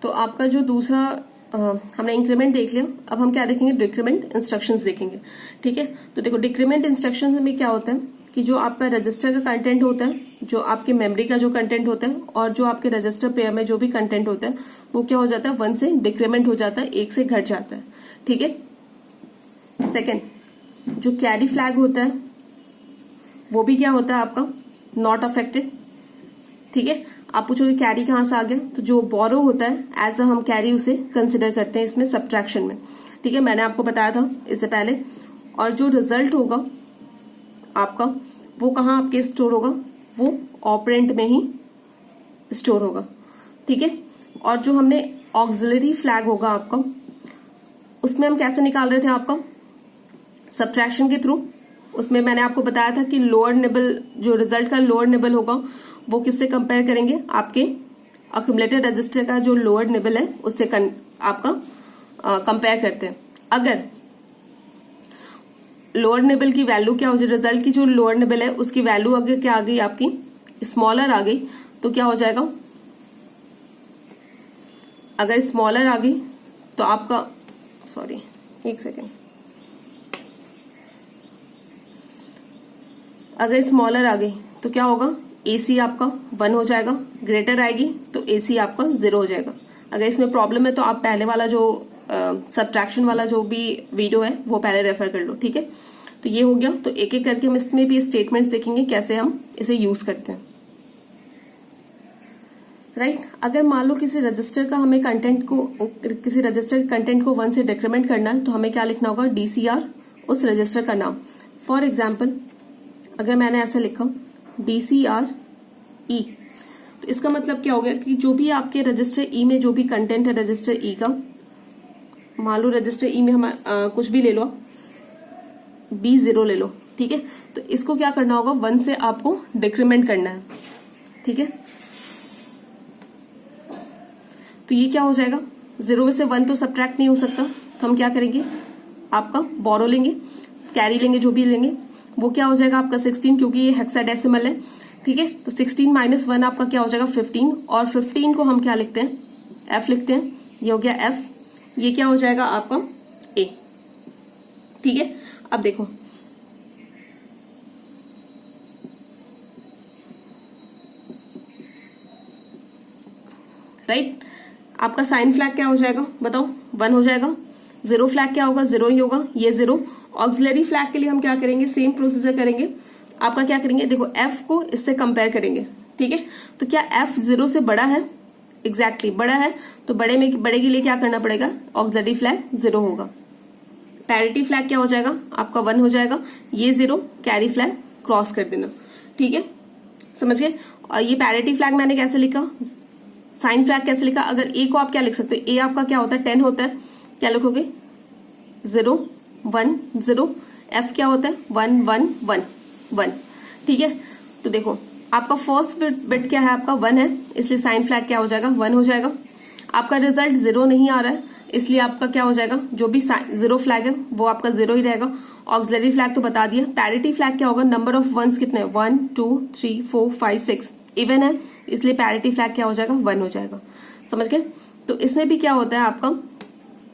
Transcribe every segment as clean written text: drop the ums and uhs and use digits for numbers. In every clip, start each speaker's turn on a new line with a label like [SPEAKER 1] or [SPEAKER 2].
[SPEAKER 1] तो आपका जो दूसरा हमने इंक्रीमेंट देख लिया, अब हम क्या देखेंगे, डिक्रीमेंट इंस्ट्रक्शंस देखेंगे। ठीक है, तो देखो डिक्रीमेंट इंस्ट्रक्शंस में क्या होता है कि जो आपका रजिस्टर का कंटेंट होता है, जो आपके मेमोरी का जो कंटेंट होता है और जो आपके रजिस्टर पेयर में जो भी कंटेंट होता है वो क्या हो जाता है, 1 से डिक्रीमेंट हो जाता है, 1 से घट जाता है। ठीक है, सेकेंड जो कैरी फ्लैग होता है वो भी क्या होता है आपका, नॉट अफेक्टेड। ठीक है, आप पूछोगे कैरी कहां से आ गया, तो जो बोरो होता है एज अ हम कैरी उसे कंसिडर करते हैं इसमें सब्ट्रैक्शन में। ठीक है, मैंने आपको बताया था इससे पहले। और जो रिजल्ट होगा आपका वो कहां आपके स्टोर होगा, वो ऑपरेंड में ही स्टोर होगा। ठीक है, और जो हमने ऑक्सिलरी फ्लैग होगा आपका, उसमें हम कैसे निकाल रहे थे आपका, सब्ट्रैक्शन के थ्रू। उसमें मैंने आपको बताया था कि लोअर निबल, जो रिजल्ट का लोअर निबल होगा वो किससे कंपेयर करेंगे, आपके अक्यूमुलेटेड रजिस्टर का जो लोअर निबल है उससे आपका कंपेयर करते हैं। अगर लोअर निबल की वैल्यू क्या हो जाए, रिजल्ट की जो लोअर निबल है उसकी वैल्यू अगर क्या आ गई आपकी स्मॉलर आ गई, तो क्या हो जाएगा, अगर स्मॉलर आ गई तो आपका, सॉरी एक सेकेंड, अगर स्मॉलर आ गई तो क्या होगा, एसी आपका 1 हो जाएगा, ग्रेटर आएगी तो एसी आपका 0 हो जाएगा। अगर इसमें प्रॉब्लम है तो आप पहले वाला जो सब्ट्रैक्शन वाला जो भी वीडियो है वो पहले रेफर कर लो। ठीक है, तो ये हो गया। तो एक एक करके हम इसमें भी स्टेटमेंट्स देखेंगे कैसे हम इसे यूज करते हैं। राइट, अगर मान लो किसी रजिस्टर का हमें कंटेंट को, किसी रजिस्टर के कंटेंट को 1 से डिक्रीमेंट करना है तो हमें क्या लिखना होगा, डीसीआर उस रजिस्टर का नाम। फॉर एग्जाम्पल अगर मैंने ऐसे लिखा DCR E, तो इसका मतलब क्या हो गया कि जो भी आपके रजिस्टर E में जो भी कंटेंट है रजिस्टर E का, मान लो रजिस्टर E में हम कुछ भी ले लो, B0 ले लो। ठीक है, तो इसको क्या करना होगा, 1 से आपको डिक्रीमेंट करना है। ठीक है, तो ये क्या हो जाएगा, 0 में से 1 तो सब्ट्रैक्ट नहीं हो सकता, तो हम क्या करेंगे, आपका बोरो लेंगे, कैरी लेंगे, जो भी लेंगे वो क्या हो जाएगा आपका 16, क्योंकि ये हेक्साडेसिमल है। ठीक है, तो 16 - 1 आपका क्या हो जाएगा 15, और 15 को हम क्या लिखते हैं, F लिखते हैं। ये हो गया F, ये क्या हो जाएगा आपका A। ठीक है, अब देखो राइट, आपका साइन फ्लैग क्या हो जाएगा बताओ, 1 हो जाएगा। जीरो फ्लैग क्या होगा, 0 ही होगा, ये 0। ऑक्सिलरी फ्लैग के लिए हम क्या करेंगे, सेम प्रोसीजर करेंगे। आपका क्या करेंगे, देखो F को इससे कंपेयर करेंगे। ठीक है, तो क्या F 0 से बड़ा है, एग्जैक्टली बड़ा है, तो बड़े के लिए क्या करना पड़ेगा, ऑक्सिलरी फ्लैग 0 होगा। पैरिटी फ्लैग क्या हो जाएगा आपका 1 हो जाएगा, ये 0, कैरी फ्लैग क्रॉस कर देना। ठीक है, समझ गए। और ये पैरिटी फ्लैग मैंने कैसे लिखा, साइन फ्लैग कैसे लिखा, अगर ए को आप क्या लिख सकते हो, ए आपका क्या होता है 10 होता है, क्या लिखोगे 0 1 0, एफ क्या होता है 1 1 1 1। ठीक है, तो देखो आपका फर्स्ट बिट क्या है, आपका 1 है, इसलिए साइन फ्लैग क्या हो जाएगा 1 हो जाएगा। आपका रिजल्ट 0 नहीं आ रहा है, इसलिए आपका क्या हो जाएगा, जो भी 0 फ्लैग है वो आपका 0 ही रहेगा। ऑक्सिलरी फ्लैग तो बता दिया। पैरिटी फ्लैग क्या होगा, नंबर ऑफ वंस कितने हैं, 1 2 3 4 5 6, इवन है, इसलिए पैरिटी फ्लैग क्या हो जाएगा 1 हो जाएगा। समझ गए। तो इसमें भी क्या होता है आपका,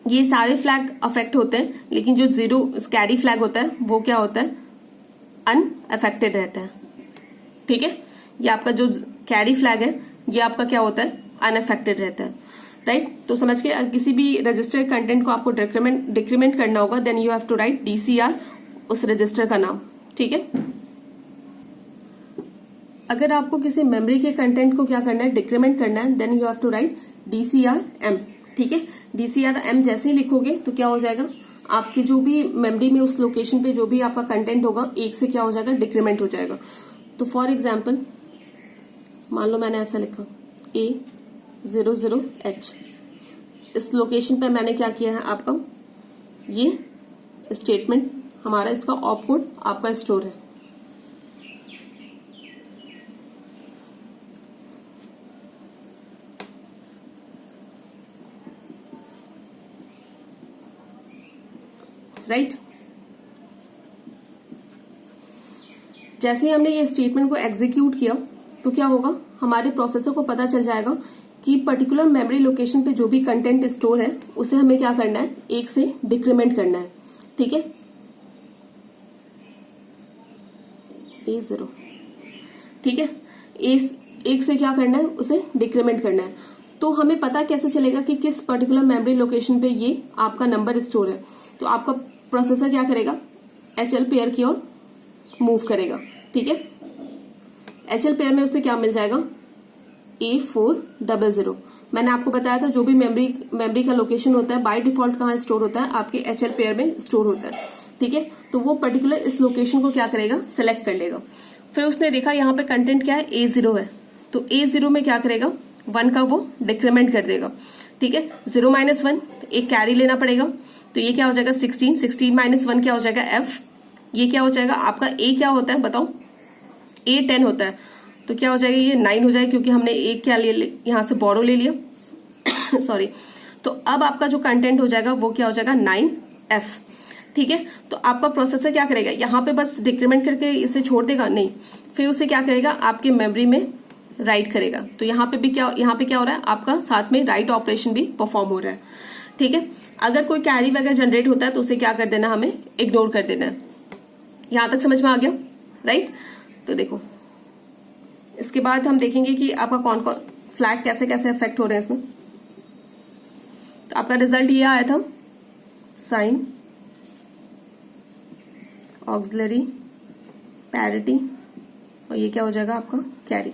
[SPEAKER 1] ये सारे फ्लैग अफेक्ट होते हैं, लेकिन जो 0 कैरी फ्लैग होता है वो क्या होता है, अनअफेक्टेड रहता है। ठीक है, ये आपका जो कैरी फ्लैग है ये आपका क्या होता है, अनअफेक्टेड रहता है। राइट, तो समझ के किसी भी रजिस्टर कंटेंट को आपको डिक्रीमेंट करना होगा, then you have to write DCR उस रजिस्टर का नाम। ठीक है, अगर आपको किसी मेमोरी के कंटेंट को क्या करना है, डिक्रीमेंट करना है, then you have to write DCR-M। ठीक है, DCR-M जैसे ही लिखोगे तो क्या हो जाएगा, आपकी जो भी मेमोरी में उस लोकेशन पे जो भी आपका कंटेंट होगा 1 से क्या हो जाएगा, डिक्रीमेंट हो जाएगा। तो फॉर एग्जाम्पल मान लो मैंने ऐसा लिखा A00H, इस लोकेशन पे मैंने क्या किया है, आपका ये स्टेटमेंट हमारा, इसका ऑप कोड आपका स्टोर है। राइट, जैसे ही हमने ये स्टेटमेंट को एग्जीक्यूट किया तो क्या होगा, हमारे प्रोसेसर को पता चल जाएगा कि पर्टिकुलर मेमोरी लोकेशन पे जो भी कंटेंट स्टोर है उसे हमें क्या करना है, 1 से डिक्रीमेंट करना है। ठीक है, A0, ठीक है, 1 से क्या करना है, उसे डिक्रीमेंट करना है। तो हमें पता कैसे चलेगा कि किस पर्टिकुलर मेमोरी लोकेशन पे ये आपका नंबर स्टोर है? तो आपका प्रोसेसर क्या करेगा, HL पेयर की ओर मूव करेगा। ठीक है, HL पेयर में उसे क्या मिल जाएगा, A400। मैंने आपको बताया था जो भी मेमोरी का लोकेशन होता है बाय डिफॉल्ट कहाँ स्टोर होता है, आपके HL पेयर में स्टोर होता है। ठीक है, तो वो पर्टिकुलर इस लोकेशन को क्या करेगा, सिलेक्ट कर लेगा। फिर उसने देखा यहाँ पे कंटेंट क्या है, A0 है, तो A0 में क्या करेगा, 1 का वो डिक्रीमेंट कर देगा। ठीक है, 0 - 1 एक कैरी लेना पड़ेगा, तो ये क्या हो जाएगा 16, 16 - 1 क्या हो जाएगा F, ये क्या हो जाएगा आपका A क्या होता है बताओ, A 10 होता है, तो क्या हो जाएगा ये 9 हो जाएगा क्योंकि हमने एक क्या ले यहां से बोरो ले लिया सॉरी। तो अब आपका जो कंटेंट हो जाएगा वो क्या हो जाएगा 9F। ठीक है, तो आपका प्रोसेसर क्या करेगा, यहाँ पे बस डिक्रीमेंट करके इसे छोड़ देगा नहीं, फिर उसे क्या करेगा आपके मेमोरी में राइट करेगा। तो यहाँ पे क्या हो रहा है, आपका साथ में राइट ऑपरेशन भी परफॉर्म हो रहा है। ठीक है, अगर कोई कैरी वगैरह जनरेट होता है तो उसे क्या कर देना, हमें इग्नोर कर देना है। यहां तक समझ में आ गया, राइट? तो देखो इसके बाद हम देखेंगे कि आपका कौन कौन फ्लैग कैसे कैसे अफेक्ट हो रहे हैं इसमें। तो आपका रिजल्ट ये आया था, साइन, ऑक्सिलरी, पैरिटी, और ये क्या हो जाएगा आपका कैरी।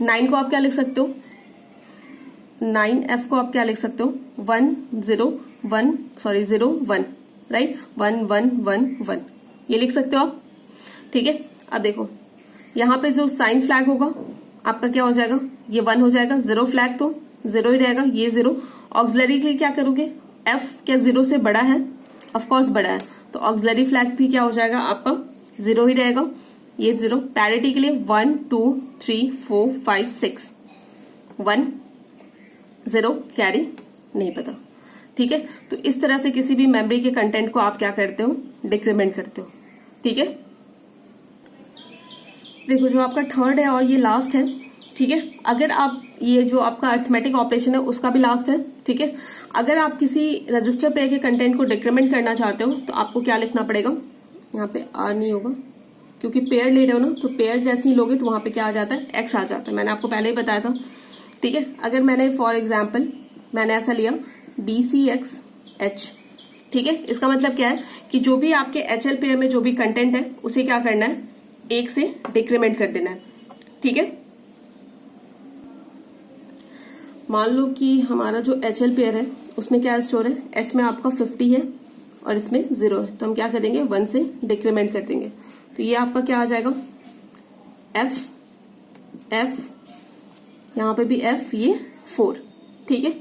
[SPEAKER 1] 9 को आप क्या लिख सकते हो, 9F को आप क्या लिख सकते हो, 0 1, राइट, 1 1 1 1 ये लिख सकते हो आप। ठीक है, अब देखो यहाँ पे जो साइन फ्लैग होगा आपका क्या हो जाएगा, ये 1 हो जाएगा, 0 फ्लैग तो 0 ही रहेगा, ये 0। ऑक्सिलरी के लिए क्या करोगे, F क्या 0 से बड़ा है, ऑफकोर्स बड़ा है, तो ऑक्सिलरी फ्लैग भी क्या हो जाएगा आपका 0 ही रहेगा, ये 0। पैरिटी के लिए 1 2 3 4 5 6 1 0 कैरी नहीं पता। ठीक है, तो इस तरह से किसी भी मेमोरी के कंटेंट को आप क्या करते हो, डिक्रीमेंट करते हो। ठीक है, देखो जो आपका थर्ड है और ये लास्ट है। ठीक है, अगर आप ये जो आपका अरिथमेटिक ऑपरेशन है उसका भी लास्ट है। ठीक है, अगर आप किसी रजिस्टर पेयर के कंटेंट को डिक्रीमेंट करना चाहते हो तो आपको क्या लिखना पड़ेगा, यहाँ पे R नहीं होगा क्योंकि पेयर ले रहे हो ना, तो पेयर जैसे ही लोगे तो वहां पे क्या आ जाता है, X आ जाता है, मैंने आपको पहले ही बताया था। ठीक है, अगर मैंने फॉर एग्जाम्पल मैंने ऐसा लिया DCXH, ठीक है, इसका मतलब क्या है कि जो भी आपके HL पेयर में जो भी कंटेंट है उसे क्या करना है, 1 से डिक्रीमेंट कर देना है। ठीक है, मान लो कि हमारा जो HL पेयर है उसमें क्या स्टोर है, H में आपका 50 है और इसमें 0 है, तो हम क्या करेंगे 1 से डिक्रीमेंट कर देंगे, तो ये आपका क्या आ जाएगा F, यहां पे भी F, ये 4। ठीक है,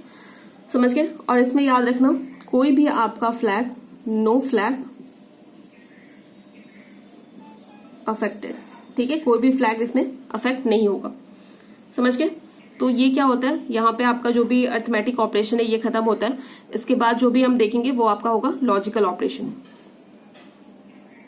[SPEAKER 1] समझ गए। और इसमें याद रखना कोई भी आपका फ्लैग, नो फ्लैग अफेक्टेड। ठीक है, कोई भी फ्लैग इसमें अफेक्ट नहीं होगा, समझ गए। तो ये क्या होता है, यहाँ पे आपका जो भी अरिथमेटिक ऑपरेशन है ये खत्म होता है। इसके बाद जो भी हम देखेंगे वो आपका होगा लॉजिकल ऑपरेशन।